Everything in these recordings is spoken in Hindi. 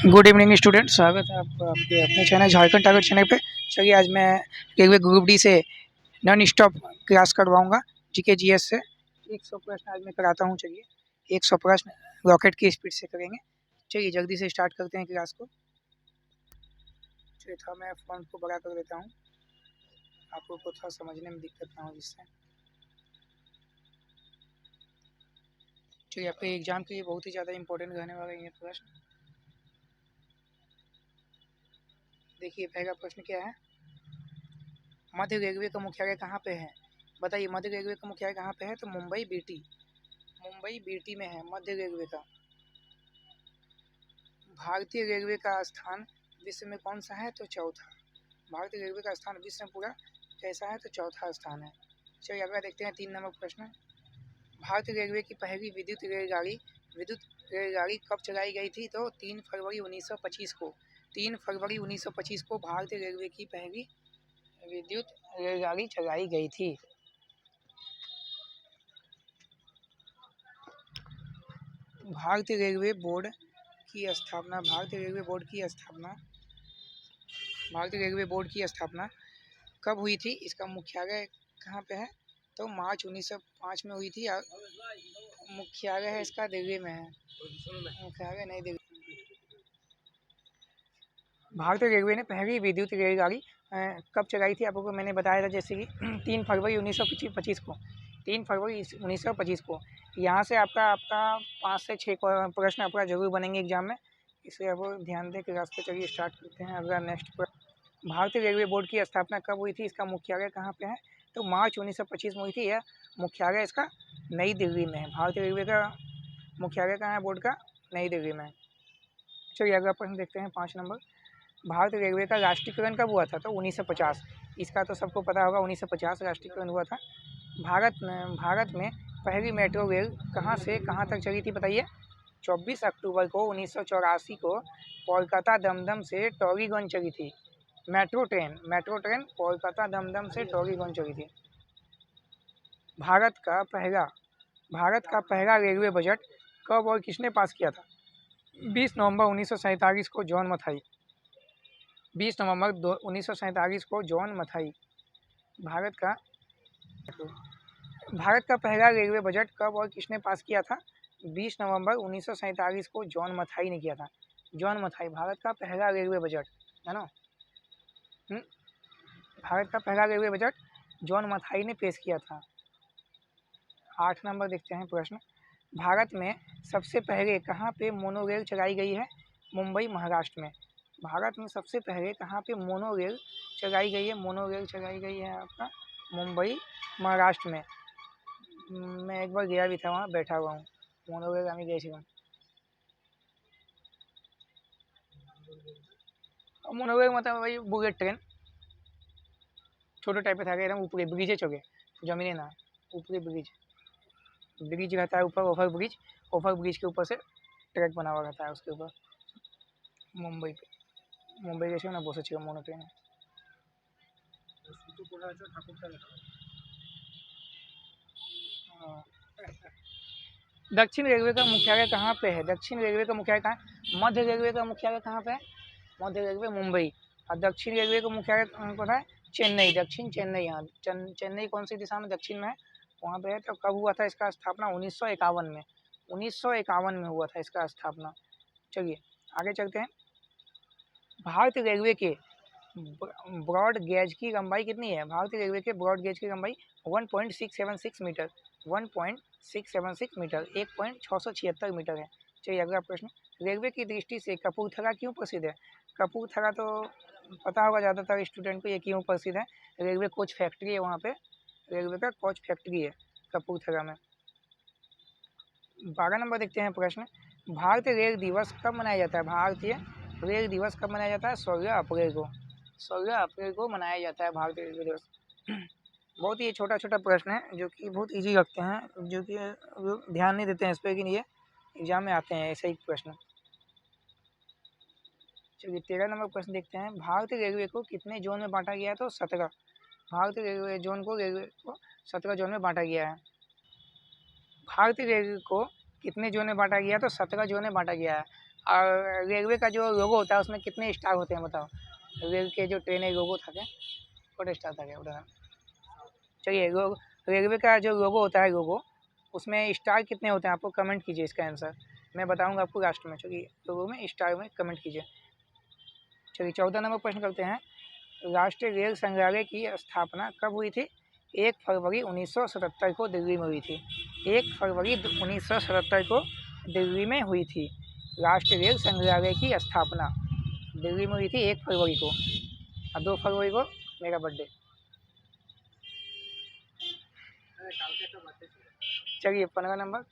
गुड इवनिंग स्टूडेंट, स्वागत है आपका आपके अपने चैनल झारखंड टारगेट चैनल पे। चलिए आज मैं रेलवे ग्रुप डी से नॉन स्टॉप क्लास करवाऊंगा जीके जीएस से। 100 प्रश्न आज मैं कराता हूं। चलिए 100 प्रश्न रॉकेट की स्पीड से करेंगे। चलिए जल्दी से स्टार्ट करते हैं क्लास को। चलिए थोड़ा मैं फ़ॉन्ट को बड़ा कर देता हूँ, आपको थोड़ा समझने में दिक्कत ना हो जिससे। चलिए आपके एग्जाम के लिए बहुत ही ज़्यादा इंपॉर्टेंट रहने वाला ये प्रश्न। देखिए पहला प्रश्न क्या है, मध्य रेलवे का मुख्यालय कहाँ पे है? बताइए मध्य रेलवे का मुख्यालय कहाँ पे है? तो मुंबई बीटी में है मध्य रेलवे का। भारतीय रेलवे का स्थान विश्व में कौन सा है? तो चौथा। भारतीय रेलवे का स्थान विश्व में पूरा कैसा है? तो चौथा स्थान है। चलिए अगला देखते हैं 3 नंबर प्रश्न। भारतीय रेलवे की पहली विद्युत रेलगाड़ी कब चलाई गई थी? तो 3 फरवरी 1925 को। 3 फरवरी 1925 को भारतीय रेलवे की पहली विद्युत रेलगाड़ी चलाई गई थी। भारतीय रेलवे बोर्ड की स्थापना कब हुई थी? इसका मुख्यालय कहाँ पे है? तो मार्च 1905 में हुई थी। मुख्यालय है इसका दिल्ली में है। मुख्यालय नई दिल्ली। भारतीय रेलवे ने पहली विद्युत रेलगाड़ी कब चलाई थी? आपको मैंने बताया था जैसे कि 3 फरवरी 1925 को। 3 फरवरी 1925 को। यहाँ से आपका 5 से 6 प्रश्न आपका जरूर बनेंगे एग्जाम में, इसलिए आप ध्यान दें। क्लास को चलिए स्टार्ट करते हैं। अगला नेक्स्ट पर भारतीय रेलवे बोर्ड की स्थापना कब हुई थी? इसका मुख्यालय कहाँ पे है? तो मार्च 1925 में हुई थी। यह मुख्यालय इसका नई दिल्ली में है। भारतीय रेलवे का मुख्यालय कहाँ है बोर्ड का? नई दिल्ली में। चलिए अगला प्रश्न देखते हैं 5 नंबर। भारतीय रेलवे का राष्ट्रीयकरण कब हुआ था? तो 1950। इसका तो सबको पता होगा, 1950 राष्ट्रीयकरण हुआ था। भारत में पहली मेट्रो रेल कहाँ से कहाँ तक चली थी? बताइए। 24 अक्टूबर को 1984 को कोलकाता दमदम से टोरीगंज चली थी। मेट्रो ट्रेन कोलकाता दमदम से टोरीगंज चली थी। भारत का पहला रेलवे बजट कब और किसने पास किया था? 20 नवंबर 1947 को जॉन मथाई। 20 नवंबर 1947 को जॉन मथाई। भारत का पहला रेलवे बजट कब और किसने पास किया था? 20 नवंबर 1947 को जॉन मथाई ने किया था। जॉन मथाई भारत का पहला रेलवे बजट है ना। भारत का पहला रेलवे बजट जॉन मथाई ने पेश किया था। 8 नंबर देखते हैं प्रश्न। भारत में सबसे पहले कहाँ पे मोनोरेल चलाई गई है? मुंबई महाराष्ट्र में। भारत में सबसे पहले कहाँ पे मोनोरेल चलाई गई है? मोनोरेल चलाई गई है आपका मुंबई महाराष्ट्र में। मैं एक बार गया भी था, वहाँ बैठा हुआ हूँ। मोनोरेल আমি গিয়েছিলাম। मोनोरेल मतलब वही बुलेट ट्रेन, छोटे टाइप पे था एकदम ऊपरी ब्रिजे चौके, जमीने ना ऊपरी ब्रिज रहता है ऊपर, ओवर ब्रिज के ऊपर से ट्रैक बना हुआ रहता है उसके ऊपर। मुंबई গেছে না বসেছিলাম মনে ট্রেনে। दक्षिण रेलवे का मुख्यालय कहाँ पे है? दक्षिण रेलवे का मुख्यालय कहाँ? मध्य रेलवे का मुख्यालय कहाँ पे है? मध्य रेलवे मुंबई। और दक्षिण रेलवे का मुख्यालय कहाँ है? चेन्नई। दक्षिण चेन्नई। यहाँ चेन्नई कौन सी दिशा में? दक्षिण में है, वहाँ पे है। तो कब हुआ था इसका स्थापना? 1951 में। 1951 में हुआ था इसका स्थापना। चलिए आगे चलते हैं। भारतीय रेलवे के ब्रॉड गेज की लंबाई कितनी है? भारतीय रेलवे के ब्रॉड गेज की लंबाई 1.676 मीटर। 1.676 मीटर 1.676 मीटर है। चलिए अगला प्रश्न। रेलवे की दृष्टि से कपूरथला क्यों प्रसिद्ध है? कपूरथला तो पता होगा ज़्यादातर स्टूडेंट को ये क्यों प्रसिद्ध है। रेलवे कोच फैक्ट्री है वहाँ पे, रेलवे का कोच फैक्ट्री है कपूरथला में। 12 नंबर देखते हैं प्रश्न। भारतीय रेल दिवस कब मनाया जाता है? भारतीय रेल दिवस कब मनाया जाता है? 16 अप्रैल को। 16 अप्रैल को मनाया जाता है भारतीय रेल दिवस। बहुत ही छोटा प्रश्न है जो कि बहुत इजी लगते हैं, जो कि ध्यान नहीं देते हैं इस पर, लेकिन ये एग्जाम में आते हैं ऐसे ही प्रश्न। चलिए 13 नंबर प्रश्न देखते हैं। भारतीय रेलवे को कितने जोन में बांटा गया है? तो 17। भारतीय रेलवे को 17 जोन में बांटा गया है। भारतीय रेलवे को कितने जोन में बांटा गया है? तो 17 जोन में बांटा गया है। और रेलवे का जो लोगो होता है उसमें कितने स्टार होते हैं बताओ? रेल के जो ट्रेन है लोगो था क्या? छोटे स्टार था क्या उधर? चलिए रेलवे का जो लोगो होता है लोगो, उसमें स्टार कितने होते हैं आपको कमेंट कीजिए इसका आंसर। मैं बताऊंगा आपको लास्ट में। चलिए लोगों में स्टार में कमेंट कीजिए। चलिए 14 नंबर प्रश्न करते हैं। राष्ट्रीय रेल संग्रहालय की स्थापना कब हुई थी? 1 फरवरी 1977 को दिल्ली में हुई थी। 1 फरवरी 1977 को दिल्ली में हुई थी राष्ट्रीय रेल संग्रहालय की स्थापना। दिल्ली में हुई थी 1 फरवरी को, और 2 फरवरी को मेरा बर्थडे। चलिए 15 नंबर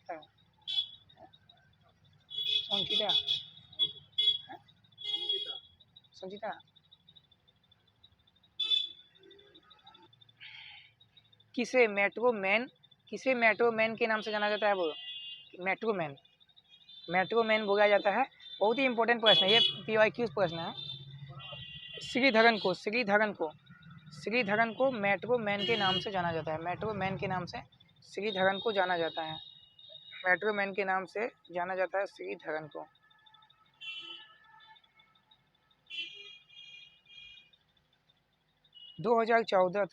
संचिता संचिता किसे मेट्रो मैन के नाम से जाना जाता है? वो मेट्रो मैन बोला जाता है। बहुत ही इंपॉर्टेंट प्रश्न है ये, PYQ प्रश्न है। श्रीधरन को मेट्रो मैन के नाम से जाना जाता है। मेट्रो मैन के नाम से श्रीधरन को जाना जाता है। मेट्रो मैन के नाम से जाना जाता है श्रीधरन को। दो हजार चौदह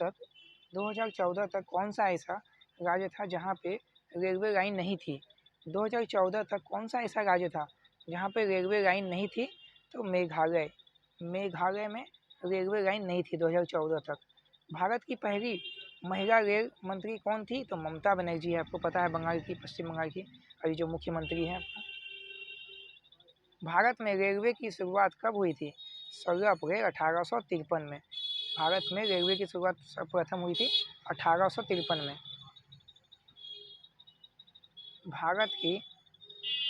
तक कौन सा ऐसा राज्य था जहाँ पे रेलवे लाइन नहीं थी? 2014 तक कौन सा ऐसा राज्य था जहाँ पे रेलवे लाइन नहीं थी? तो मेघालय में रेलवे लाइन नहीं थी 2014 तक। भारत की पहली महिला रेल मंत्री कौन थी? तो ममता बनर्जी है। आपको पता है, बंगाल की, पश्चिम बंगाल की अभी जो मुख्यमंत्री है। भारत में रेलवे की शुरुआत कब हुई थी? 16 अप्रैल 1853 में। भारत में रेलवे की शुरुआत सर्वप्रथम हुई थी 1853 में। भारत की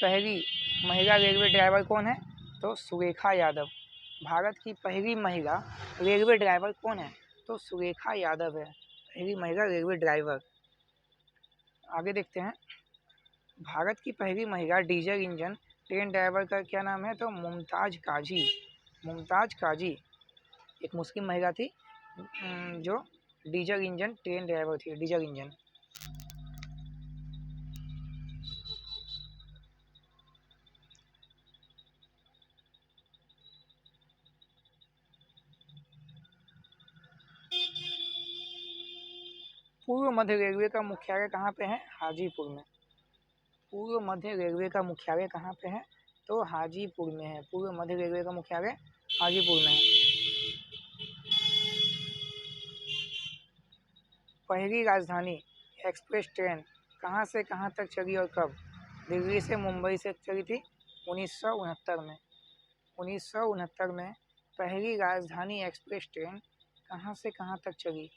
पहली महिला रेलवे ड्राइवर कौन है? तो सुरेखा यादव। भारत की पहली महिला रेलवे ड्राइवर कौन है? तो सुरेखा यादव है पहली महिला रेलवे ड्राइवर। आगे देखते हैं। भारत की पहली महिला डीजल इंजन ट्रेन ड्राइवर का क्या नाम है? तो मुमताज काजी एक मुस्लिम महिला थी जो डीजल इंजन ट्रेन ड्राइवर थी। Diesel engine. पूर्व मध्य रेलवे का मुख्यालय कहाँ पे है? हाजीपुर में। पूर्व मध्य रेलवे का मुख्यालय कहाँ पे है? तो हाजीपुर में है। पूर्व मध्य रेलवे का मुख्यालय हाजीपुर में है। पहली राजधानी एक्सप्रेस ट्रेन कहाँ से कहाँ तक चली और कब? दिल्ली से मुंबई से चली थी 1969 में। 1969 में पहली राजधानी एक्सप्रेस ट्रेन कहाँ से कहाँ तक चली?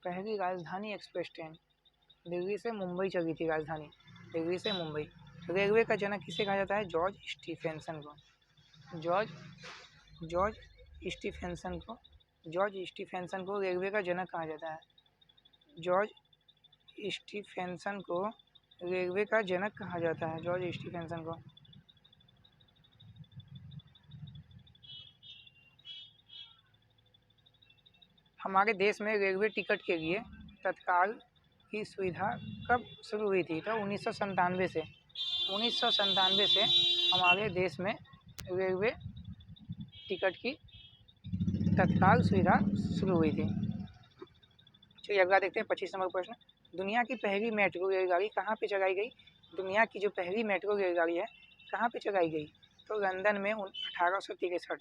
पहली राजधानी एक्सप्रेस ट्रेन दिल्ली से मुंबई चली थी। राजधानी दिल्ली से मुंबई। रेलवे का जनक किसे कहा जाता है? जॉर्ज स्टीफेंसन को। जॉर्ज स्टीफेंसन को रेलवे का जनक कहा जाता है। जॉर्ज स्टीफेंसन को रेलवे का जनक कहा जाता है। जॉर्ज स्टीफेंसन को। हमारे देश में रेलवे टिकट के लिए तत्काल की सुविधा कब शुरू हुई थी? तो 1997 से। 1997 से हमारे देश में रेलवे टिकट की तत्काल सुविधा शुरू हुई थी। चलिए अगला देखते हैं 25 नंबर प्रश्न। दुनिया की पहली मेट्रो रेलगाड़ी कहाँ पे चलाई गई? दुनिया की जो पहली मेट्रो रेलगाड़ी है कहाँ पे चलाई गई? तो लंदन में 1863।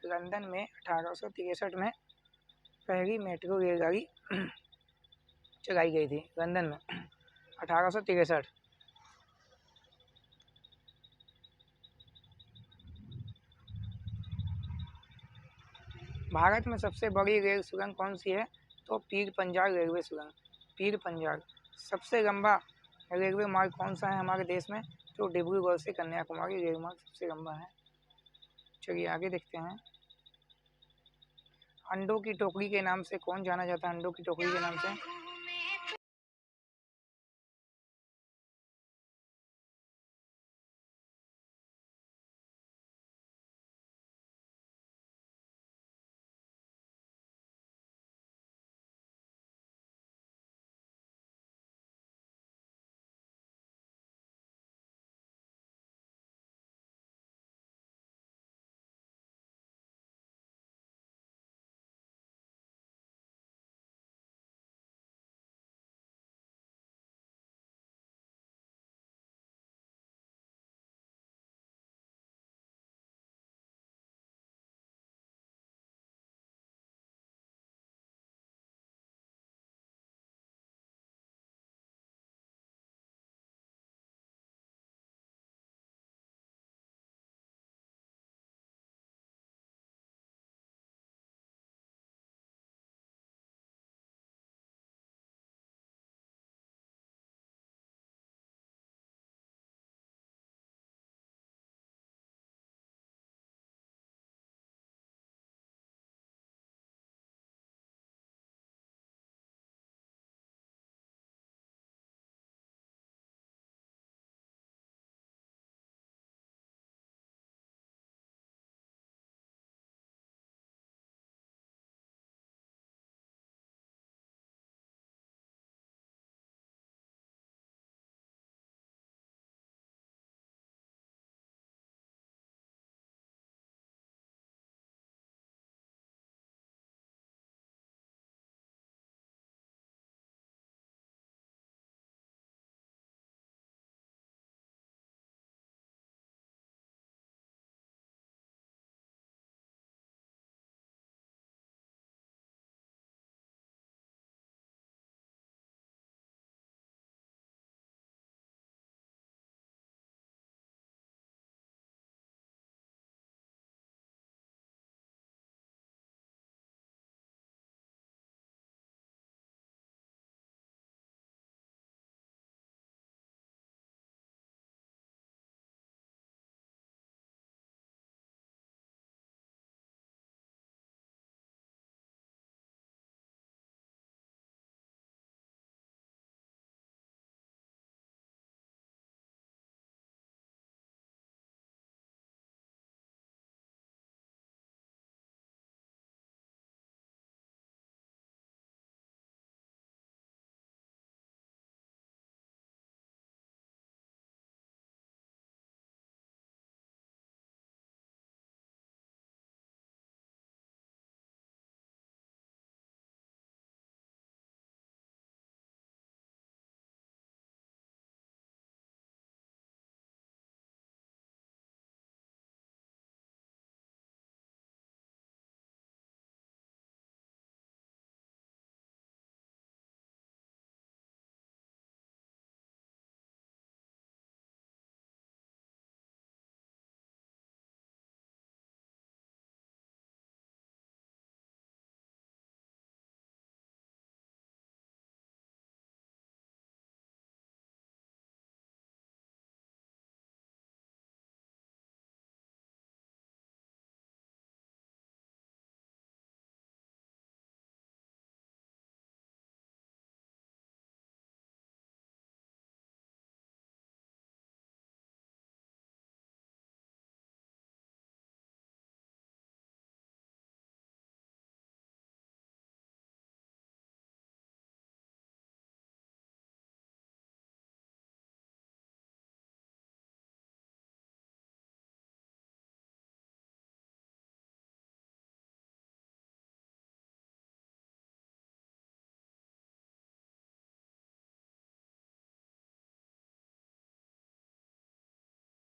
लंदन में 1863 में पहली मेट्रो रेलगाड़ी चलाई गई थी लंदन में 1863। भारत में सबसे बड़ी रेल सुरंग कौन सी है? तो पीर पंजाल रेलवे सुरंग। पीर पंजाल। सबसे लंबा रेलवे मार्ग कौन सा है हमारे देश में? तो डिब्रूगढ़ से कन्याकुमारी रेल मार्ग सबसे लंबा है। चलिए आगे देखते हैं। अंडों की टोकरी के नाम से कौन जाना जाता है? अंडों की टोकरी के नाम से